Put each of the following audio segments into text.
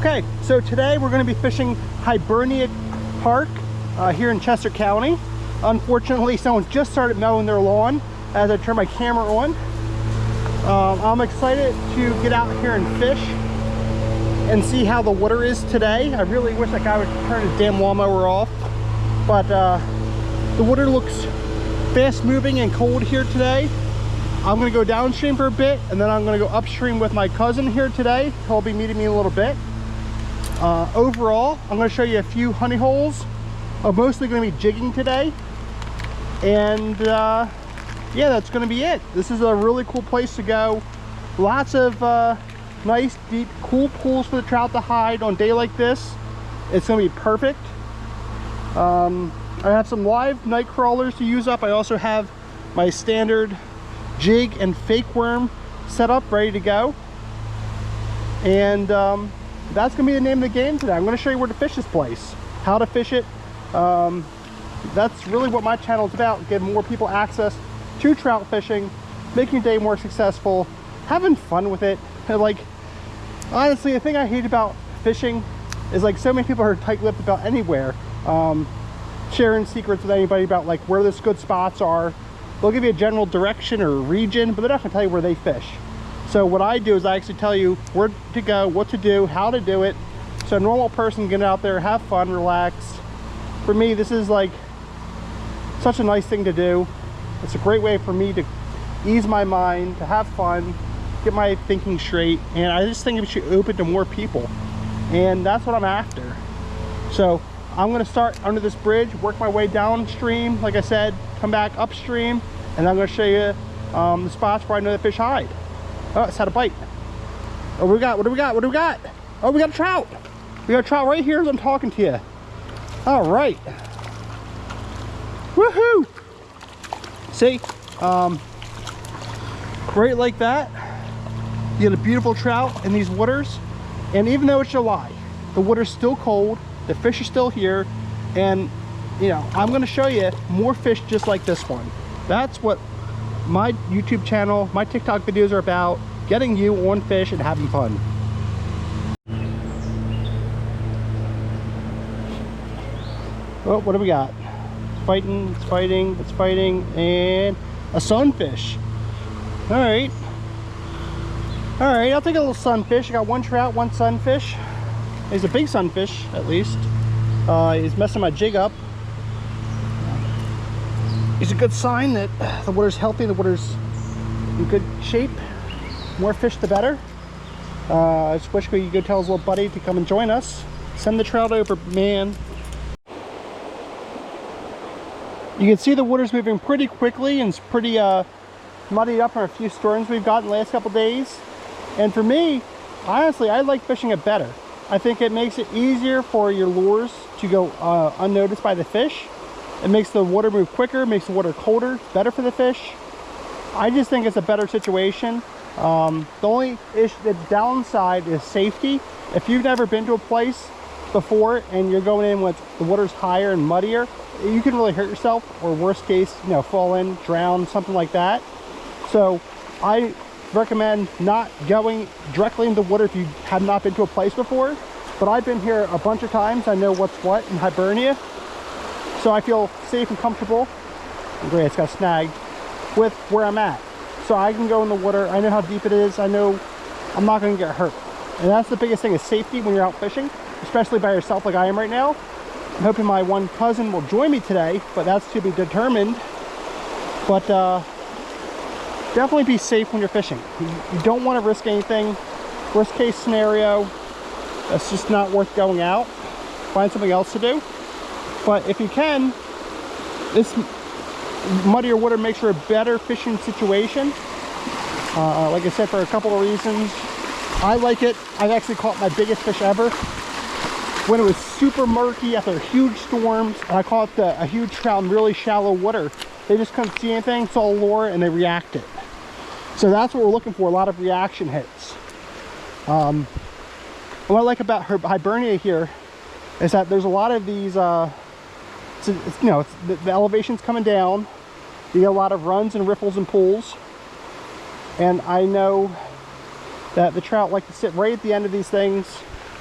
Okay, so today we're going to be fishing Hibernia Park here in Chester County. Unfortunately, someone just started mowing their lawn as I turn my camera on. I'm excited to get out here and fish and see how the water is today. I really wish that guy would turn his damn lawnmower off, but the water looks fast moving and cold here today. I'm going to go downstream for a bit, and then I'm going to go upstream with my cousin here today. He'll be meeting me in a little bit. Overall, I'm going to show you a few honey holes. I'm mostly going to be jigging today, and yeah, that's going to be it. This is a really cool place to go. Lots of nice, deep, cool pools for the trout to hide on a day like this. It's going to be perfect. I have some live night crawlers to use up. I also have my standard jig and fake worm set up, ready to go. And that's going to be the name of the game today. I'm going to show you where to fish this place, how to fish it. That's really what my channel is about, giving more people access to trout fishing, making your day more successful, having fun with it. And like, honestly, the thing I hate about fishing is like so many people are tight-lipped about anywhere, sharing secrets with anybody about like where there's good spots are. They'll give you a general direction or region, but they're not going to tell you where they fish. So what I do is I actually tell you where to go, what to do, how to do it, so a normal person can get out there, have fun, relax. For me, this is like such a nice thing to do. It's a great way for me to ease my mind, to have fun, get my thinking straight, and I just think it should open to more people, and that's what I'm after. So I'm going to start under this bridge, work my way downstream, like I said, come back upstream, and I'm going to show you the spots where I know the fish hide. Oh, it's had a bite. Oh, what do we got? What do we got? What do we got? Oh, we got a trout. We got a trout right here as I'm talking to you. All right. Woohoo! See, right like that, you get a beautiful trout in these waters. And even though it's July, the water's still cold, the fish are still here, and you know, I'm going to show you more fish just like this one. That's what my YouTube channel, my TikTok videos are about, getting you on fish and having fun. Oh, what do we got? It's fighting, it's fighting, it's fighting, and a sunfish. All right. All right, I'll take a little sunfish. I got one trout, one sunfish. He's a big sunfish, at least. He's messing my jig up. It's a good sign that the water's healthy, the water's in good shape. More fish, the better. I just wish we could go tell his little buddy to come and join us. Send the trout over, man. You can see the water's moving pretty quickly, and it's pretty muddied up from a few storms we've gotten the last couple days. And for me, honestly, I like fishing it better. I think it makes it easier for your lures to go unnoticed by the fish. It makes the water move quicker, makes the water colder, better for the fish. I just think it's a better situation. The only issue, the downside is safety. If you've never been to a place before and you're going in with the water's higher and muddier, you can really hurt yourself, or worst case, you know, fall in, drown, something like that. So I recommend not going directly into the water if you have not been to a place before. But I've been here a bunch of times. I know what's what in Hibernia. So I feel safe and comfortable. Great, it's got snagged with where I'm at. So I can go in the water. I know how deep it is. I know I'm not going to get hurt. And that's the biggest thing, is safety when you're out fishing, especially by yourself like I am right now. I'm hoping my one cousin will join me today, but that's to be determined. But definitely be safe when you're fishing. You don't want to risk anything. Worst case scenario, that's just not worth going out. Find something else to do. But if you can, this muddier water makes for a better fishing situation. Like I said, for a couple of reasons. I like it. I've actually caught my biggest fish ever when it was super murky after huge storms, and I caught a huge trout in really shallow water. They just couldn't see anything, saw a lure, and they reacted. So that's what we're looking for, a lot of reaction hits. What I like about Hibernia here is that there's a lot of these, you know, the elevation's coming down. You get a lot of runs and riffles and pools. And I know that the trout like to sit right at the end of these things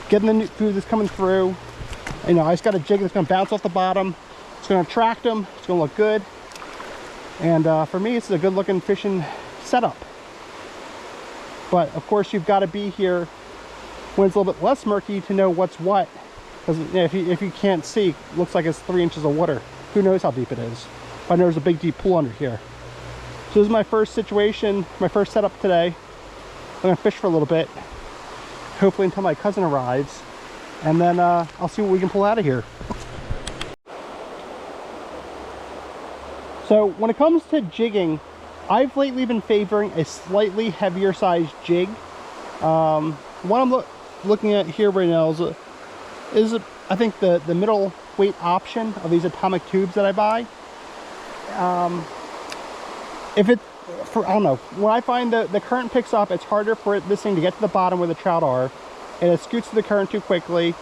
getting the new food that's coming through. You know, I just got a jig that's gonna bounce off the bottom. It's gonna attract them, it's gonna look good. And for me, it's a good looking fishing setup. But of course, you've got to be here when it's a little bit less murky to know what's what. Because you know, if you can't see, it looks like it's 3 inches of water. Who knows how deep it is? I know there's a big deep pool under here. So this is my first situation, my first setup today. I'm gonna fish for a little bit, hopefully until my cousin arrives, and then I'll see what we can pull out of here. So when it comes to jigging, I've lately been favoring a slightly heavier sized jig. What I'm looking at here right now is I think the middle weight option of these atomic tubes that I buy. I don't know, when I find the current picks up, it's harder for this thing to get to the bottom where the trout are, and it scoots to the current too quickly,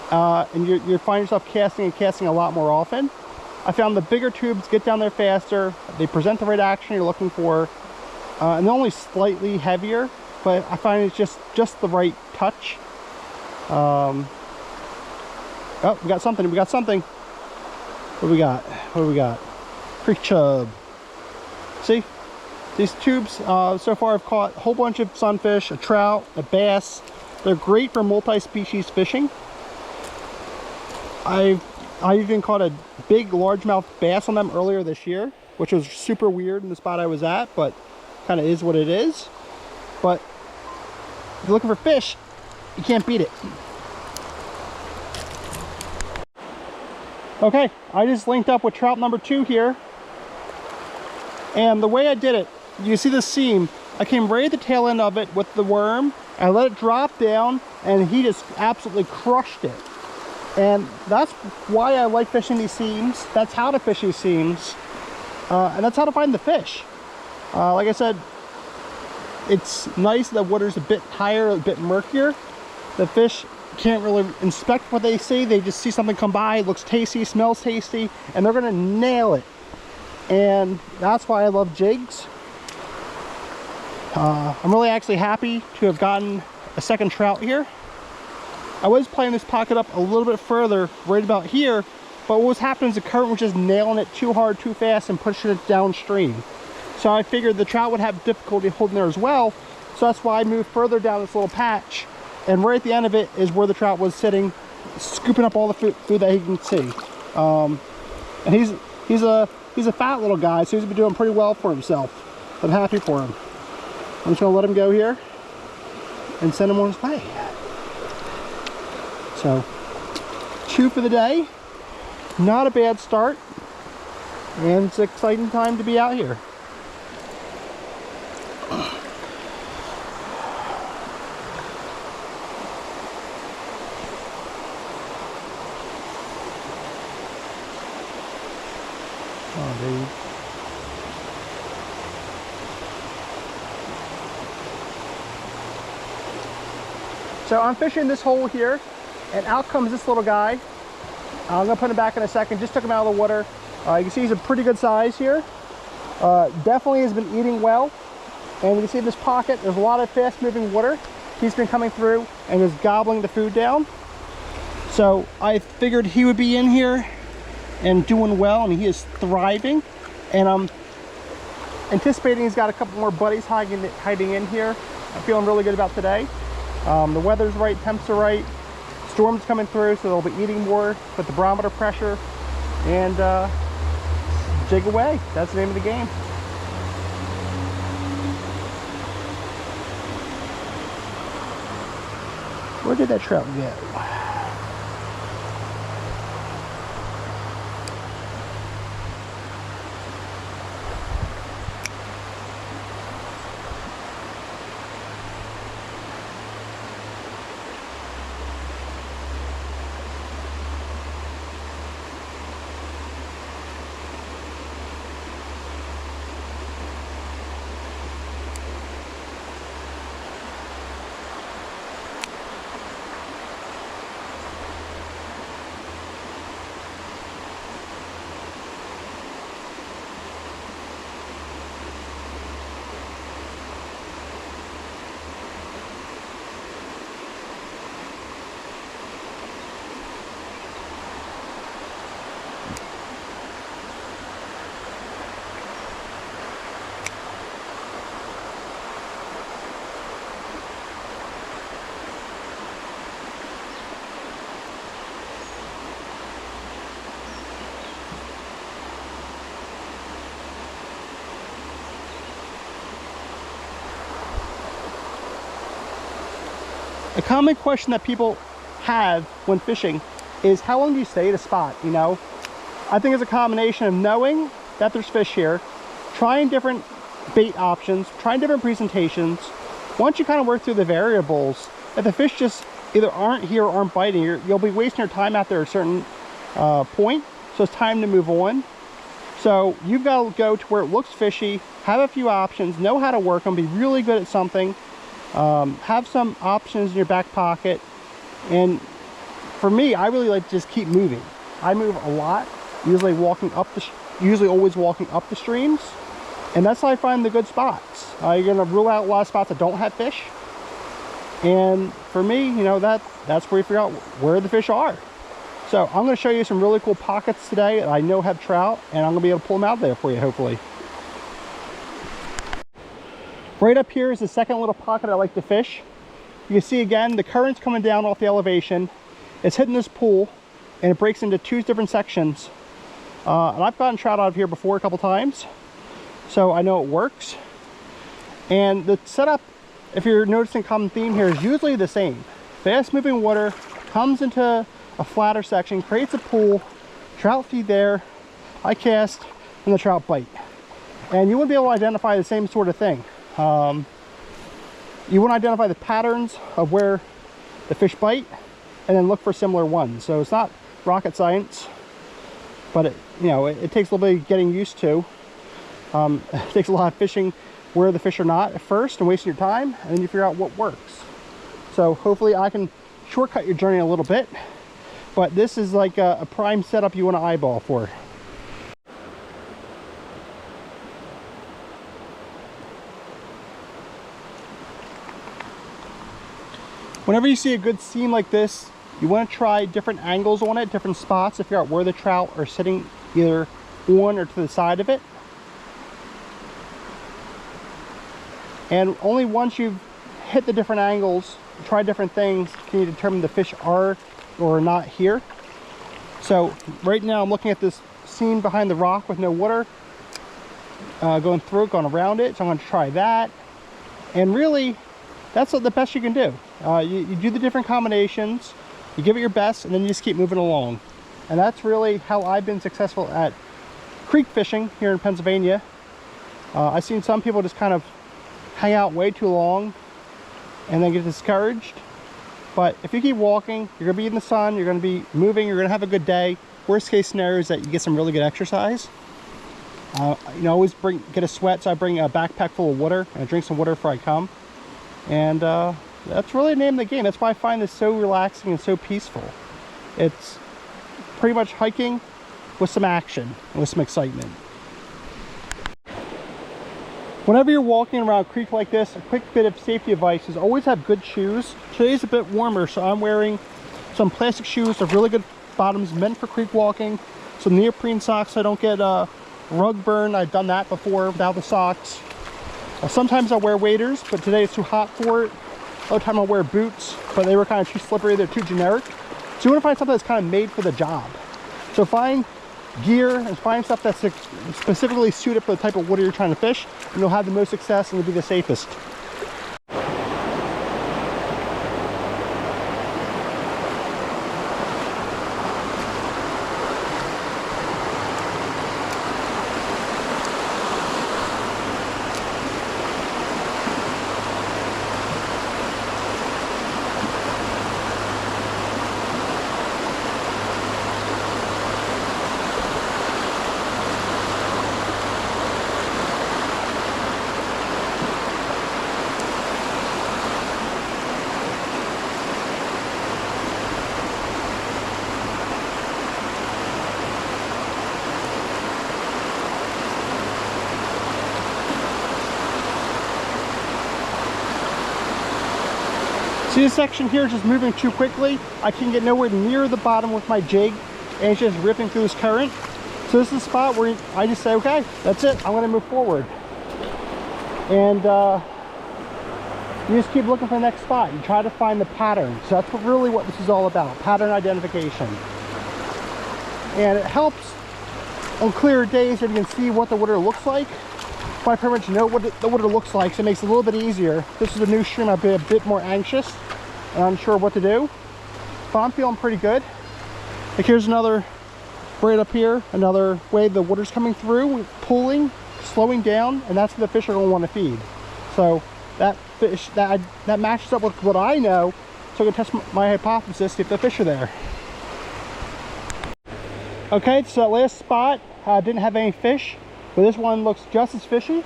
and you find yourself casting a lot more often. I found the bigger tubes get down there faster, they present the right action you're looking for, and they're only slightly heavier, but I find it's just the right touch. Oh, we got something. What do we got? Creek chub. See? These tubes, so far I've caught a whole bunch of sunfish, a trout, a bass. They're great for multi-species fishing. I even caught a big largemouth bass on them earlier this year, which was super weird in the spot I was at, but kind of is what it is. But if you're looking for fish, you can't beat it. Okay, I just linked up with trout number 2 here. And the way I did it, you see the seam, I came right at the tail end of it with the worm. I let it drop down, and he just absolutely crushed it. And that's why I like fishing these seams. That's how to fish these seams. And that's how to find the fish. Like I said, it's nice that the water's a bit higher, a bit murkier. The fish can't really inspect what they see. They just see something come by, it looks tasty, smells tasty, and they're gonna nail it. And that's why I love jigs. I'm really actually happy to have gotten a second trout here. I was playing this pocket up a little bit further, right about here, but what was happening is the current was just nailing it too hard, too fast, and pushing it downstream. So I figured the trout would have difficulty holding there as well, so that's why I moved further down this little patch, and right at the end of it is where the trout was sitting, scooping up all the food that he can see. And he's a fat little guy, so he's been doing pretty well for himself. I'm happy for him. I'm just gonna let him go here and send him on his way. So, 2 for the day. Not a bad start. And it's an exciting time to be out here. Oh, dude. So I'm fishing this hole here, and out comes this little guy. I'm gonna put him back in a second. Just took him out of the water. You can see he's a pretty good size here. Definitely has been eating well. And you can see in this pocket, there's a lot of fast moving water. He's been coming through and is gobbling the food down. So I figured he would be in here and doing well, and he is thriving. And I'm anticipating he's got a couple more buddies hiding in here. I'm feeling really good about today. The weather's right, temps are right. Storm's coming through, so they'll be eating more with the barometer pressure. And jig away. That's the name of the game. Where did that trout go? A common question that people have when fishing is, how long do you stay at a spot, you know? I think it's a combination of knowing that there's fish here, trying different bait options, trying different presentations. Once you kind of work through the variables, if the fish just either aren't here or aren't biting, you'll be wasting your time out there at a certain point. So it's time to move on. So you've got to go to where it looks fishy, have a few options, know how to work them, be really good at something, have some options in your back pocket. And for me, I really like to just keep moving. I move a lot, usually always walking up the streams, and that's how I find the good spots. You're gonna rule out a lot of spots that don't have fish, and for me, you know, that's where you figure out where the fish are. So I'm going to show you some really cool pockets today that I know have trout, and I'm going to be able to pull them out there for you, hopefully. Right up here is the second little pocket I like to fish. You can see again, the current's coming down off the elevation. It's hitting this pool, and it breaks into two different sections. And I've gotten trout out of here before a couple times, so I know it works. And the setup, if you're noticing a common theme here, is usually the same. Fast moving water comes into a flatter section, creates a pool, trout feed there, I cast, and the trout bite. And you wouldn't be able to identify the same sort of thing. You want to identify the patterns of where the fish bite, and then look for similar ones. So it's not rocket science, but it takes a little bit of getting used to. It takes a lot of fishing where the fish are not at first and wasting your time, and then you figure out what works. So hopefully I can shortcut your journey a little bit, but this is like a prime setup you want to eyeball for. Whenever you see a good seam like this, you want to try different angles on it, different spots to figure out where the trout are sitting, either on or to the side of it. And only once you've hit the different angles, try different things, can you determine the fish are or are not here. So right now I'm looking at this seam behind the rock with no water going through it, going around it. So I'm going to try that. And really, that's the best you can do. You do the different combinations, you give it your best, and then you just keep moving along. And that's really how I've been successful at creek fishing here in Pennsylvania. I've seen some people just kind of hang out way too long and then get discouraged. But if you keep walking, you're gonna be in the sun, you're gonna be moving, you're gonna have a good day. Worst case scenario is that you get some really good exercise. Always get a sweat, so I bring a backpack full of water, and I drink some water before I come. And that's really the name of the game. That's why I find this so relaxing and so peaceful. It's pretty much hiking with some action and with some excitement. Whenever you're walking around a creek like this, a quick bit of safety advice is always have good shoes. Today's a bit warmer, so I'm wearing some plastic shoes with really good bottoms meant for creek walking. Some neoprene socks so I don't get rug burn. I've done that before without the socks. Sometimes I'll wear waders, but today it's too hot for it. Other time I'll wear boots, but they were kind of too slippery, they're too generic. So you want to find something that's kind of made for the job. So find gear and find stuff that's specifically suited for the type of water you're trying to fish, and you'll have the most success and you'll be the safest. See, this section here is just moving too quickly. I can get nowhere near the bottom with my jig, and it's just ripping through this current. So this is a spot where I just say, okay, that's it, I'm gonna move forward. And you just keep looking for the next spot. You try to find the pattern. So that's really what this is all about, pattern identification. And it helps on clearer days if you can see what the water looks like. If I pretty much know what the water looks like, so it makes it a little bit easier. This is a new stream, I've been a bit more anxious. and unsure what to do, but I'm feeling pretty good. Like here's another, right up here, another way the water's coming through, pulling, slowing down, and that's where the fish are going to want to feed. So that fish, that matches up with what I know, so I can test my hypothesis, see if the fish are there. Okay, so that last spot didn't have any fish, but this one looks just as fishy.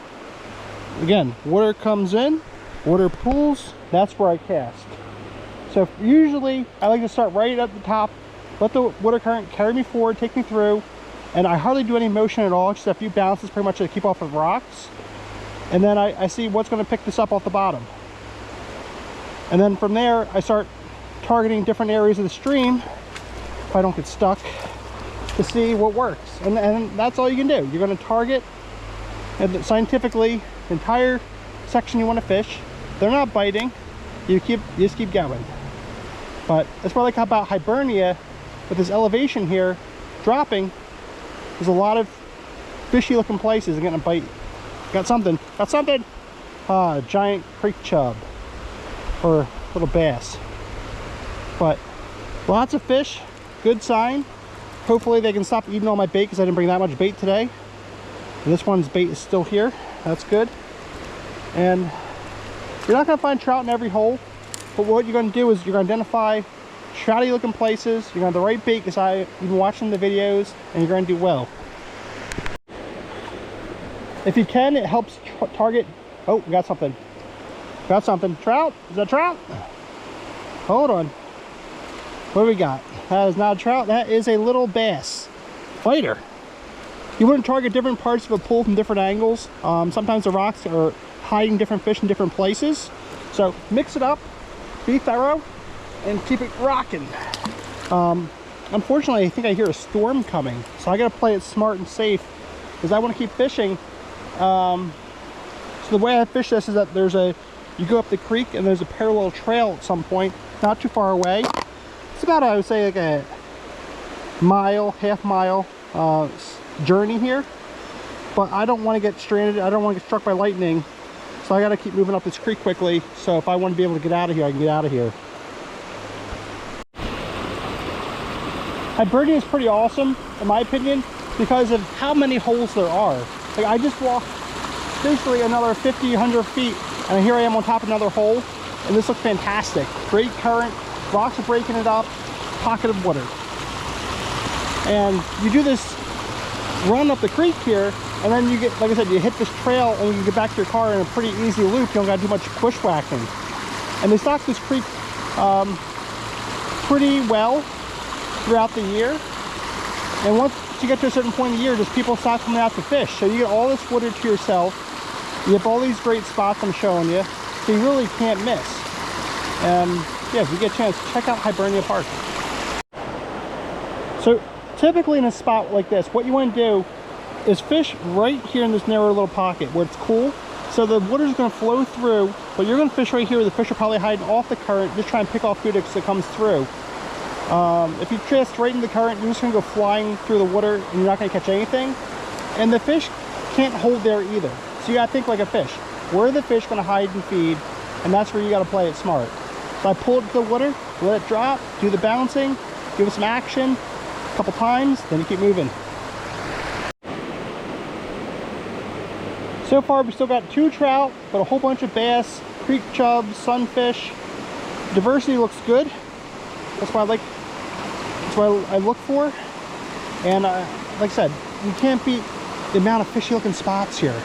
Again, water comes in, water pools, that's where I cast. So usually I like to start right at the top, let the water current carry me forward, take me through, and I hardly do any motion at all, just a few bounces pretty much to keep off of rocks. And then I see what's going to pick this up off the bottom. And then from there, I start targeting different areas of the stream, if I don't get stuck, to see what works. And that's all you can do. You're going to target, and scientifically, the entire section you want to fish. They're not biting. You just keep going. But that's what I like about Hibernia, with this elevation here dropping. There's a lot of fishy looking places. I'm getting a bite. Got something. Giant creek chub or little bass. But lots of fish, good sign. Hopefully they can stop eating all my bait because I didn't bring that much bait today. And this one's bait is still here. That's good. And you're not going to find trout in every hole, but what you're going to do is you're going to identify trouty looking places. You're going to have the right bait because I've been watching the videos, and you're going to do well. If you can, it helps target. Oh, we got something. Got something. Trout? Is that trout? Hold on. What do we got? That is not a trout. That is a little bass fighter. You wouldn't target different parts of a pool from different angles. Sometimes the rocks are hiding different fish in different places. So mix it up, be thorough, and keep it rocking. Unfortunately, I think I hear a storm coming, so I gotta play it smart and safe because I want to keep fishing. So the way I fish this is that you go up the creek and there's a parallel trail at some point, not too far away. It's about, I would say, like a mile, half-mile journey here. But I don't want to get stranded. I don't want to get struck by lightning. So I got to keep moving up this creek quickly. So if I want to be able to get out of here, I can get out of here. Hibernia is pretty awesome, in my opinion, because of how many holes there are. Like I just walked basically another 50, 100 feet, and here I am on top of another hole, and this looks fantastic. Great current, rocks are breaking it up, pocket of water. And you do this run up the creek here, and then you get, like I said, you hit this trail and you get back to your car in a pretty easy loop. You don't gotta do much bushwhacking. And they stock this creek pretty well throughout the year. And once you get to a certain point of the year, just people stop coming out to fish. So you get all this water to yourself. You have all these great spots I'm showing you, so you really can't miss. And yeah, if you get a chance, check out Hibernia Park. So typically in a spot like this, what you want to do is fish right here in this narrow little pocket where it's cool. So the water's going to flow through, but you're going to fish right here where the fish are probably hiding off the current, just try and pick off food as it comes through. If you cast straight into the current, you're just going to go flying through the water and you're not going to catch anything. And the fish can't hold there either. So you got to think like a fish. Where are the fish going to hide and feed? And that's where you got to play it smart. So I pull it to the water, let it drop, do the bouncing, give it some action a couple times, then you keep moving. So far we still got 2 trout, but a whole bunch of bass, creek chubs, sunfish. Diversity looks good. That's what I look for. And like I said, you can't beat the amount of fishy looking spots here.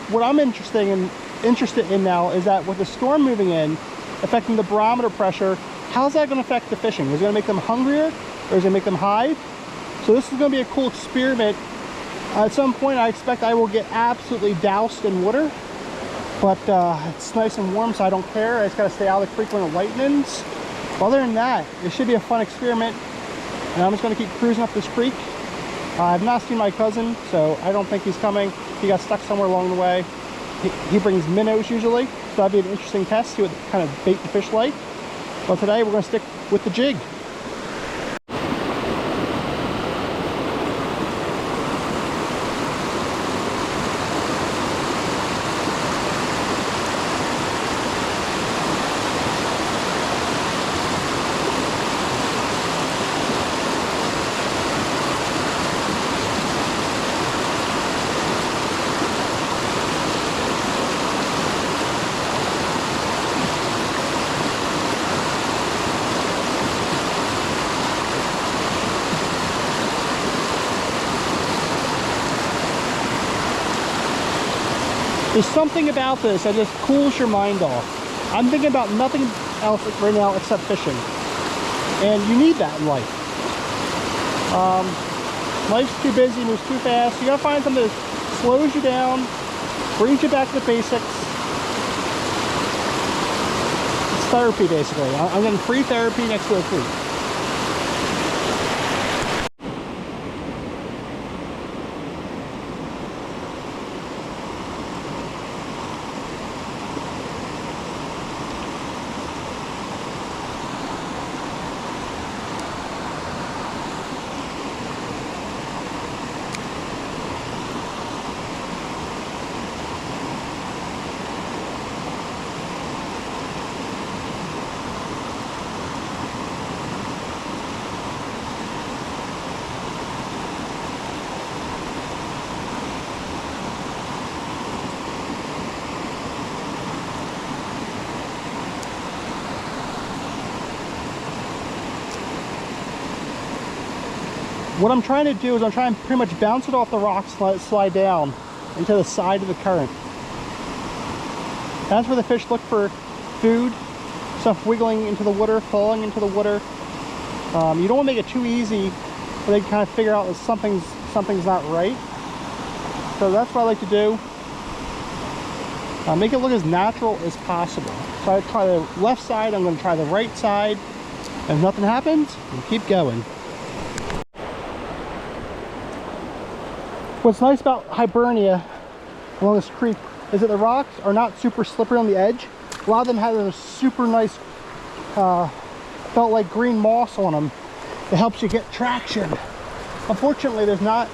What I'm interested in now is that with the storm moving in, affecting the barometer pressure, how's that going to affect the fishing? Is it going to make them hungrier, or is it going to make them hide? So this is going to be a cool experiment. At some point I expect I will get absolutely doused in water, but it's nice and warm, so I don't care. I just got to stay out of the creek when it lightens. Other than that, it should be a fun experiment, and I'm just going to keep cruising up this creek. I've not seen my cousin, so I don't think he's coming. He got stuck somewhere along the way. He brings minnows usually, so that'd be an interesting test, see what kind of bait the fish like. But today we're going to stick with the jig. There's something about this that just cools your mind off. I'm thinking about nothing else right now except fishing. And you need that in life. Life's too busy, moves too fast. You gotta find something that slows you down, brings you back to the basics. It's therapy, basically. I'm getting free therapy next to a creek. What I'm trying to do is I'm trying to pretty much bounce it off the rocks, let it slide down into the side of the current. That's where the fish look for food, stuff wiggling into the water, falling into the water. You don't want to make it too easy where they kind of figure out that something's not right. So that's what I like to do. Make it look as natural as possible. So I try the left side, I'm going to try the right side. If nothing happens, we keep going. What's nice about Hibernia along this creek is that the rocks are not super slippery on the edge. A lot of them have those super nice, felt like green moss on them. It helps you get traction. Unfortunately, there's not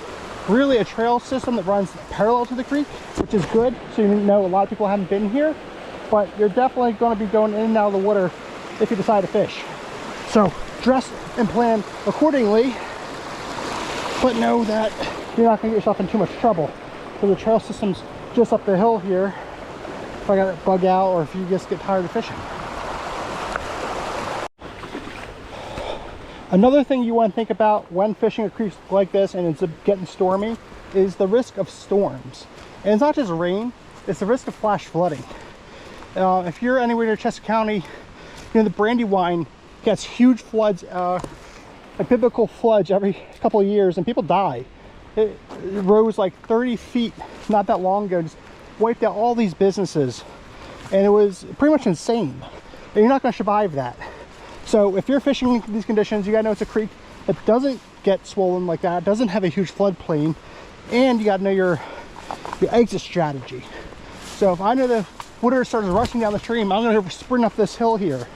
really a trail system that runs parallel to the creek, which is good. So you know a lot of people haven't been here, but you're definitely going to be going in and out of the water if you decide to fish. So dress and plan accordingly, but know that you're not going to get yourself in too much trouble, because the trail system's just up the hill here if I got it bug out or if you just get tired of fishing. Another thing you want to think about when fishing a creek like this and it's getting stormy is the risk of storms. And it's not just rain, it's the risk of flash flooding. If you're anywhere near Chester County, you know, the Brandywine gets huge floods, like biblical floods every couple of years, and people die. It rose like 30 feet not that long ago, just wiped out all these businesses, and it was pretty much insane. And you're not going to survive that. So if you're fishing in these conditions, you got to know it's a creek that doesn't get swollen like that, doesn't have a huge floodplain, and you got to know your exit strategy. So if I know the water starts rushing down the stream, I'm going to sprint up this hill here.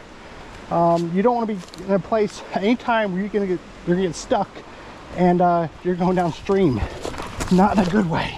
You don't want to be in a place anytime where you're going to get stuck and you're going downstream. Not in a good way.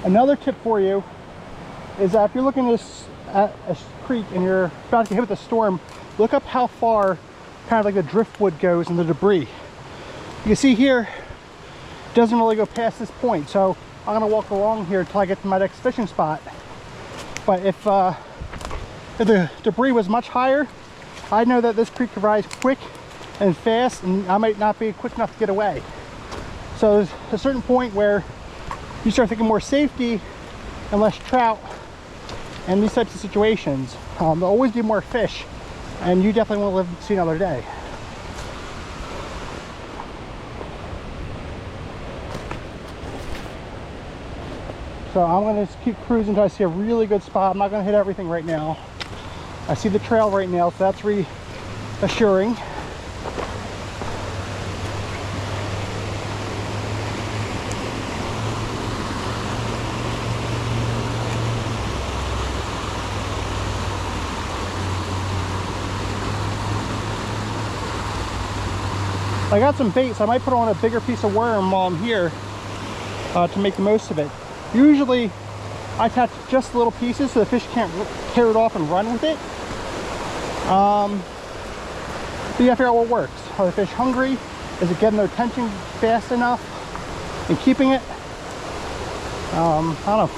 Another tip for you is that if you're looking at a creek and you're about to get hit with a storm, look up how far kind of like the driftwood goes and the debris. You can see here, it doesn't really go past this point. So I'm gonna walk along here until I get to my next fishing spot. But if the debris was much higher, I know that this creek could rise quick and fast, and I might not be quick enough to get away. So there's a certain point where you start thinking more safety and less trout in these types of situations. There'll always be more fish, and you definitely want to live to see another day. So I'm going to just keep cruising until I see a really good spot. I'm not going to hit everything right now. I see the trail right now, so that's reassuring. I got some bait, so I might put on a bigger piece of worm while I'm here to make the most of it. Usually I attach just little pieces so the fish can't tear it off and run with it. But you gotta figure out what works. Are the fish hungry? Is it getting their attention fast enough and keeping it? I don't know.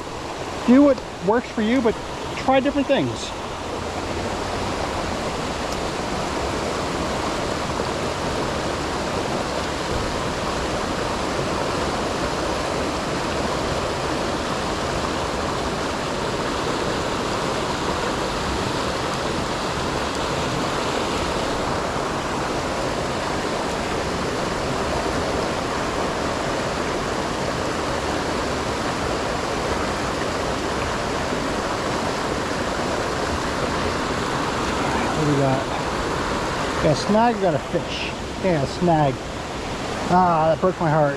Do what works for you, but try different things. We got a snag, got a fish. Yeah, a snag. Ah, that broke my heart.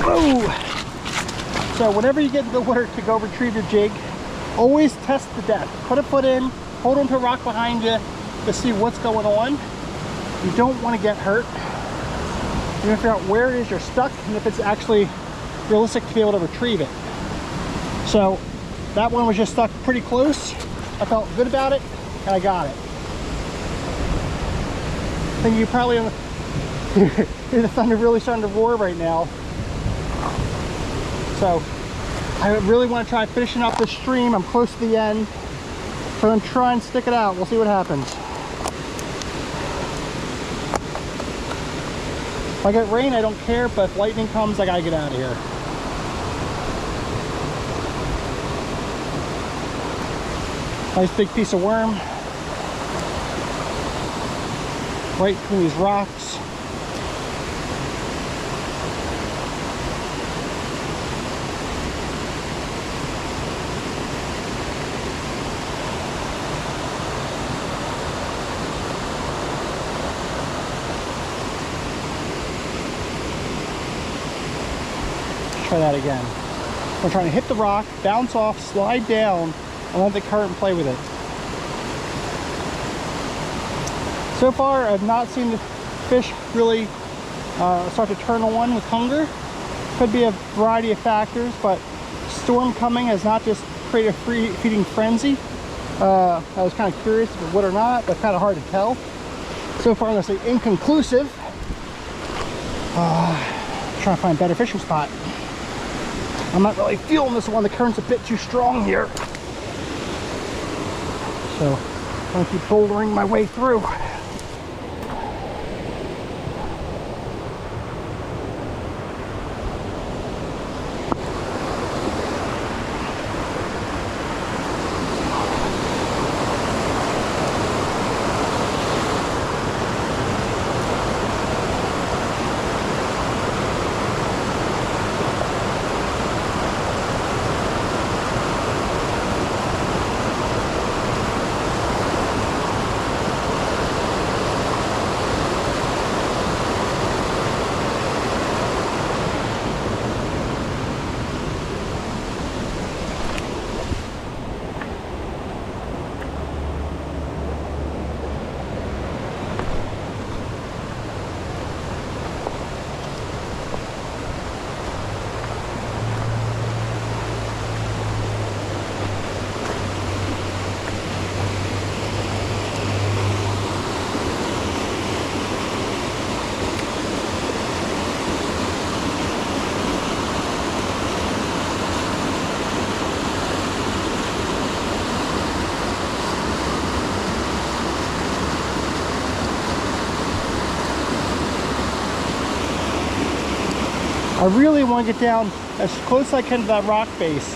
Whoa! So whenever you get into the water to go retrieve your jig, always test the depth. Put a foot in, hold onto a rock behind you to see what's going on. You don't want to get hurt. You're going to figure out where it is you're stuck and if it's actually realistic to be able to retrieve it. So that one was just stuck pretty close. I felt good about it and I got it. I think you probably hear the thunder really starting to roar right now. So I really want to try finishing up this stream. I'm close to the end. So I'm going to try and stick it out. We'll see what happens. If I get rain, I don't care, but if lightning comes, I gotta get out of here. Nice big piece of worm. Right between these rocks. Try that again. I'm trying to hit the rock, bounce off, slide down, and let the current play with it. So far, I've not seen the fish really start to turn on with hunger. Could be a variety of factors, but storm coming has not just created a free feeding frenzy. I was kind of curious if it would or not, but kind of hard to tell. So far, I'm going to say inconclusive. Trying to find a better fishing spot. I'm not really feeling this one. The current's a bit too strong here. So I'm going to keep bouldering my way through. I really want to get down as close as I can to that rock face.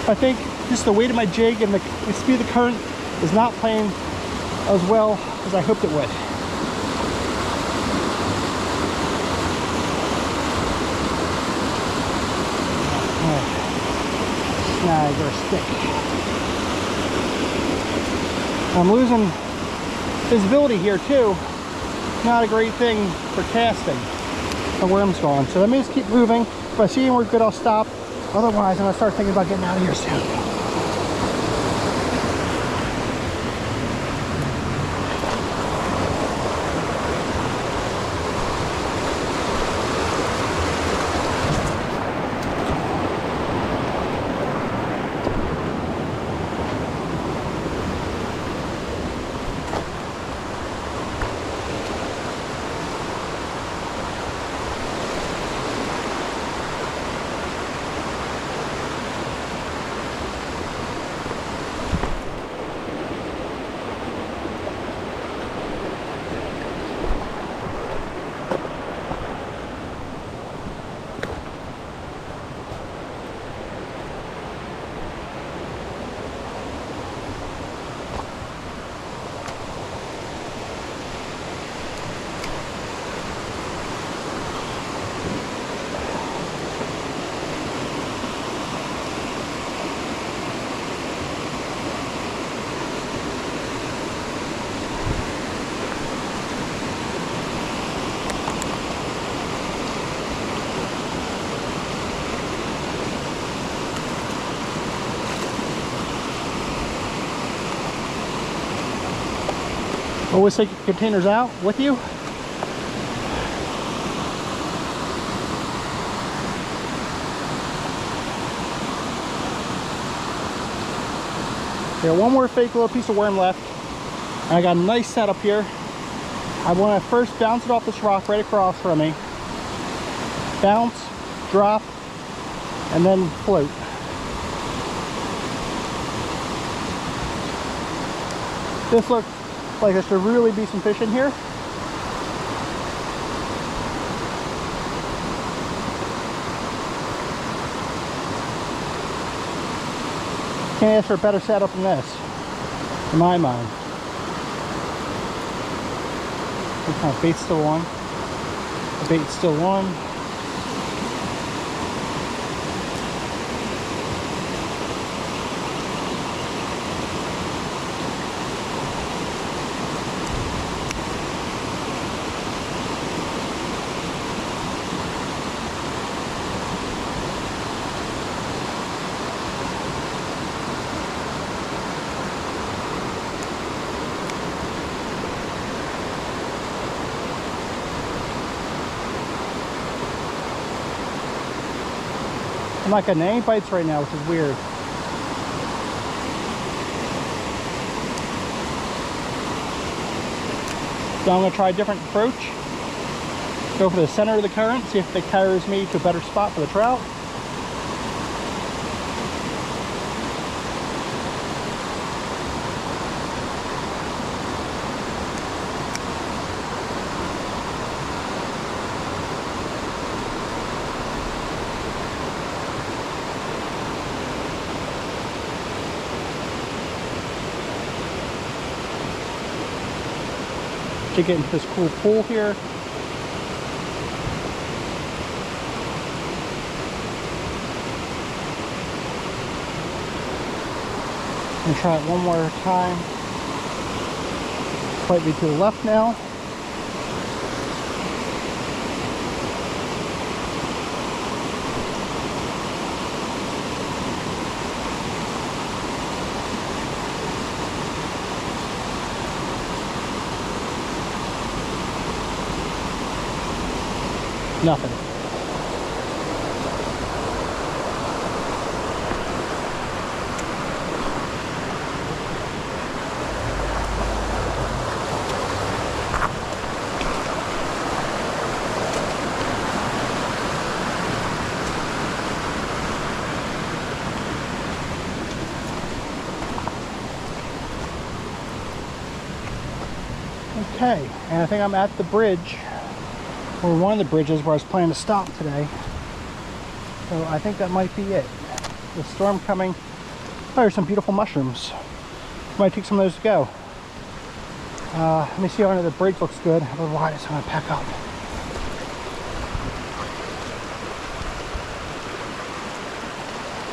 I think just the weight of my jig and the speed of the current is not playing as well as I hoped it would. Snag or stick. I'm losing visibility here too. Not a great thing for casting. The worm's gone. So let me just keep moving. If I see anywhere good, I'll stop. Otherwise, I'm gonna start thinking about getting out of here soon. Always take your containers out with you. Got one more fake little piece of worm left. And I got a nice setup here. I want to first bounce it off this rock right across from me. Bounce, drop, and then float. This looks like there should really be some fish in here. Can't ask for a better setup than this, in my mind. The bait's still on. The bait's still on. I'm not getting any bites right now, which is weird. So I'm going to try a different approach. Go for the center of the current, see if it carries me to a better spot for the trout. To get into this cool pool here. And try it one more time. Slightly to the left now. Nothing. Okay, and I think I'm at the bridge, or one of the bridges where I was planning to stop today. So I think that might be it. The storm coming. Oh, there's some beautiful mushrooms. Might take some of those to go. Let me see how under the bridge looks good. Otherwise, I'm going to pack up.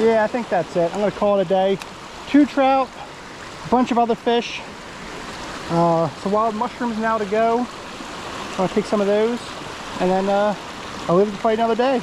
Yeah, I think that's it. I'm going to call it a day. 2 trout, a bunch of other fish. Some wild mushrooms now to go. I'm going to take some of those. And then I'll leave it to fight another day.